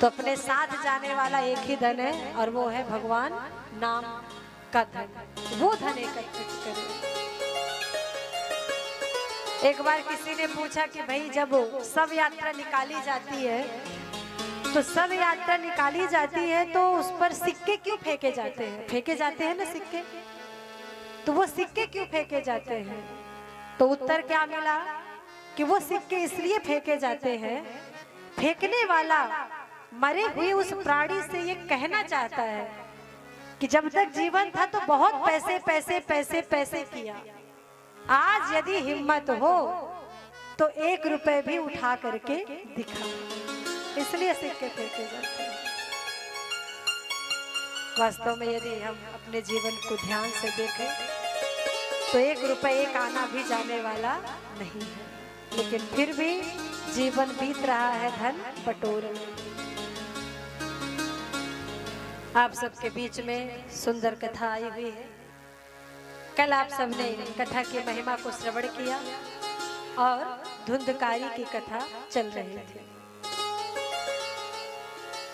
तो अपने साथ जाने वाला एक ही धन है और वो है भगवान नाम का धन। वो धन एकत्रित करें। एक बार किसी ने पूछा कि भाई जब सब यात्रा निकाली जाती है तो सब यात्रा निकाली जाती है तो उस पर सिक्के क्यों फेंके जाते हैं? फेंके जाते हैं ना सिक्के, तो वो सिक्के क्यों फेंके जाते हैं? तो उत्तर क्या मिला कि वो सिक्के इसलिए फेंके जाते हैं, फेंकने वाला मरे हुए उस प्राणी से ये कहना चाहता है कि जब तक जीवन था तो बहुत पैसे पैसे पैसे पैसे किया, आज यदि हिम्मत हो तो 1 रुपए भी उठा करके दिखा, इसलिए सिक्के फेंके जाते हैं। वास्तव में यदि हम अपने जीवन को ध्यान से देखें तो 1 रुपए एक आना भी जाने वाला नहीं है, लेकिन फिर भी जीवन बीत रहा है धन बटोरने। आप सबके बीच में सुंदर कथा आई हुई है। कल आप सबने कथा की महिमा को श्रवण किया और धुंधकारी की कथा चल रही थी।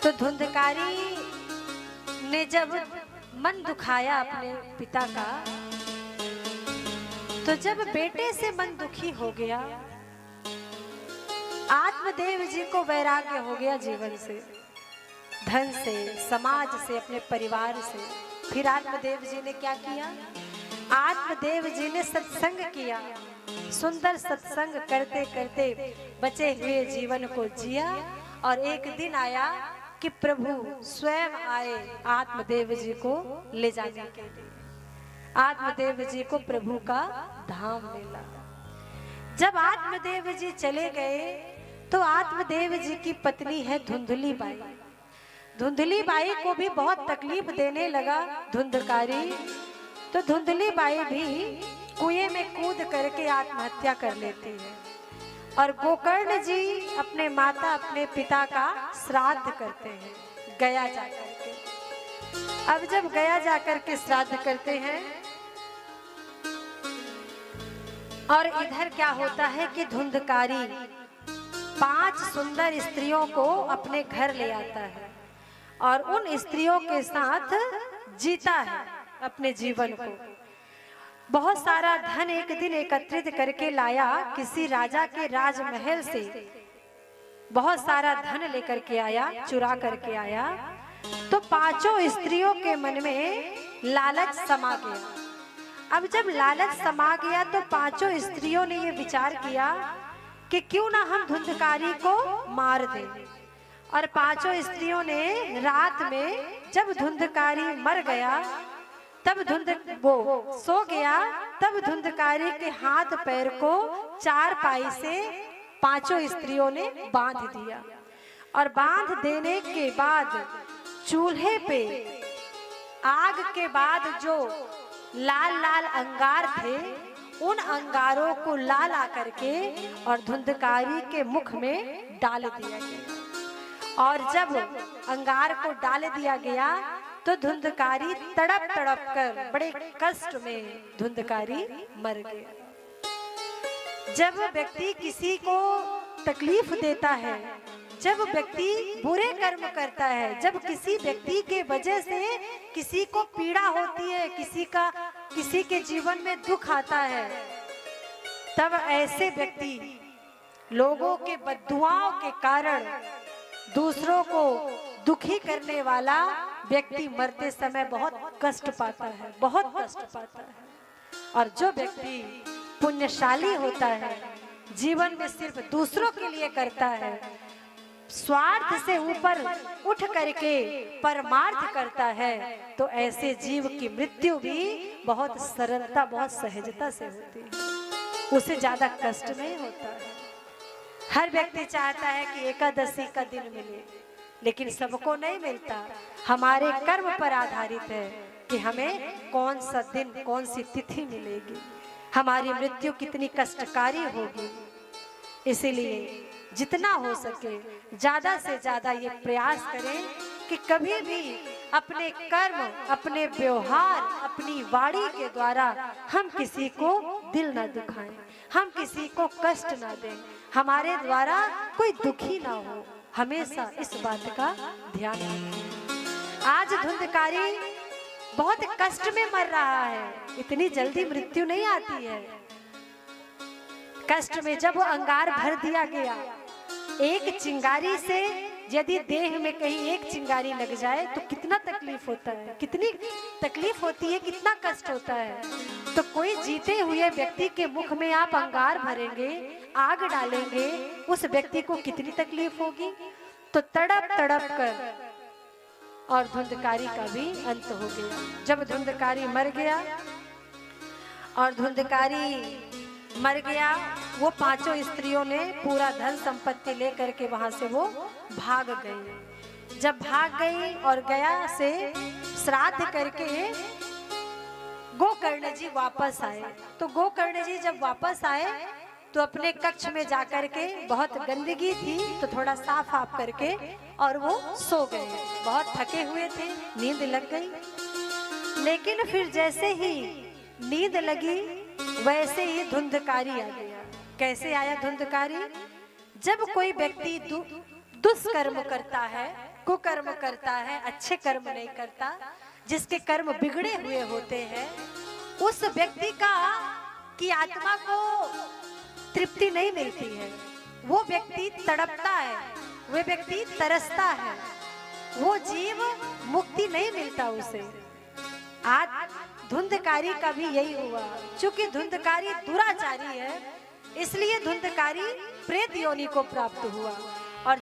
तो धुंधकारी ने जब मन दुखाया अपने पिता का, तो जब बेटे से मन दुखी हो गया, आत्मदेव जी को वैराग्य हो गया जीवन से, धन से, समाज से, अपने परिवार से। फिर आत्मदेव जी ने क्या किया? आत्मदेव जी ने सत्संग किया। सुंदर सत्संग करते करते बचे हुए जीवन को जिया और एक दिन आया कि प्रभु स्वयं आए आत्मदेव जी को ले जाने के लिए। आत्मदेव जी को प्रभु का धाम मिला। जब आत्मदेव जी चले गए तो आत्मदेव जी की पत्नी है धुंधली बाई। धुंधली बाई को भी बहुत तकलीफ देने लगा धुंधकारी, तो धुंधली बाई भी कुएं में कूद करके आत्महत्या कर लेती है। और गोकर्ण जी अपने माता अपने पिता का श्राद्ध करते हैं गया जाकर के। अब जब गया जाकर के श्राद्ध करते हैं और इधर क्या होता है कि धुंधकारी 5 सुंदर स्त्रियों को अपने घर ले आता है और उन स्त्रियों के साथ जीता है अपने जीवन को। बहुत सारा धन एक दिन एकत्रित करके लाया किसी राजा के राजमहल से, बहुत सारा धन लेकर के आया, चुरा करके आया। तो 5 स्त्रियों के मन में लालच समा गया। अब जब लालच समा गया तो 5 स्त्रियों ने ये विचार किया कि क्यों ना हम धुंधकारी को मार दें। और 5 स्त्रियों ने रात में जब धुंधकारी मर गया, तब वो सो गया, तब धुंधकारी के हाथ पैर को 4 पाई से 5 स्त्रियों ने बांध दिया। और बांध देने के बाद चूल्हे पे आग के बाद जो लाल लाल अंगार थे, उन अंगारों को ला ला करके और धुंधकारी के मुख में डाल दिया गया। और जब अंगार को डाल दिया गया तो धुंधकारी तड़प तड़प कर बड़े कष्ट में धुंधकारी मर गया। जब व्यक्ति किसी को तकलीफ देता है, जब व्यक्ति बुरे कर्म करता है, जब किसी व्यक्ति के वजह से किसी को पीड़ा होती है, किसी के जीवन में दुख आता है, तब ऐसे व्यक्ति लोगों के बद्दुआओं के कारण दूसरों को दुखी करने वाला व्यक्ति मरते समय बहुत कष्ट पाता है, बहुत कष्ट पाता है। और जो व्यक्ति पुण्यशाली होता है, जीवन में सिर्फ दूसरों के लिए करता है, स्वार्थ से ऊपर उठ करके परमार्थ करता है, तो ऐसे जीव की मृत्यु भी बहुत सरलता, बहुत सहजता से होती है, उसे ज्यादा कष्ट नहीं होता है। हर व्यक्ति चाहता है कि एकादशी का दिन मिले, लेकिन सबको नहीं मिलता। हमारे कर्म पर आधारित है कि हमें कौन सा दिन, कौन सी तिथि मिलेगी, हमारी मृत्यु कितनी कष्टकारी होगी। इसीलिए जितना हो सके ज्यादा से ज्यादा ये प्रयास करें कि कभी भी अपने कर्म, अपने व्यवहार, अपनी वाणी के द्वारा हम किसी को दिल न दुखाएं, हम किसी को कष्ट न दें, हमारे द्वारा कोई दुखी ना हो। हमेशा इस बात का ध्यान रखें। आज धुंधकारी बहुत कष्ट में मर रहा है, इतनी जल्दी मृत्यु नहीं आती है। कष्ट में जब वो अंगार भर दिया गया, एक चिंगारी से यदि देह में कहीं एक चिंगारी लग जाए तो कितना तकलीफ होता है, कितनी तकलीफ होती है, कितना कष्ट होता है। तो कोई जीते हुए व्यक्ति के मुख में आप अंगार भरेंगे, आग डालेंगे, उस व्यक्ति को कितनी तकलीफ होगी। तो तड़प तड़प कर और धुंधकारी का भी अंत हो गया। जब धुंधकारी मर गया और धुंधकारी मर गया, वो पांचों स्त्रियों ने पूरा धन संपत्ति लेकर के वहां से वो भाग गई। जब भाग गई और गया से श्राद्ध करके गोकर्ण जी वापस आए। तो गोकर्ण जी जब वापस आए तो अपने कक्ष में जाकर के, बहुत गंदगी थी तो थोड़ा साफ आप करके और वो सो गए। बहुत थके हुए थे, नींद लग गई। लेकिन फिर जैसे ही नींद लगी वैसे ही धुंधकारी आ गया। कैसे आया धुंधकारी? जब कोई व्यक्ति दुष्कर्म करता है, कुकर्म करता है, अच्छे कर्म नहीं करता, जिसके कर्म बिगड़े हुए होते हैं, उस व्यक्ति की आत्मा को तृप्ति नहीं मिलती है। वो व्यक्ति तड़पता है, वो व्यक्ति तरसता है, वो जीव मुक्ति नहीं मिलता उसे। आज धुंधकारी का भी यही हुआ। चूंकि धुंधकारी दुराचारी है, इसलिए धुंधकारी प्रेत योनि को प्राप्त हुआ।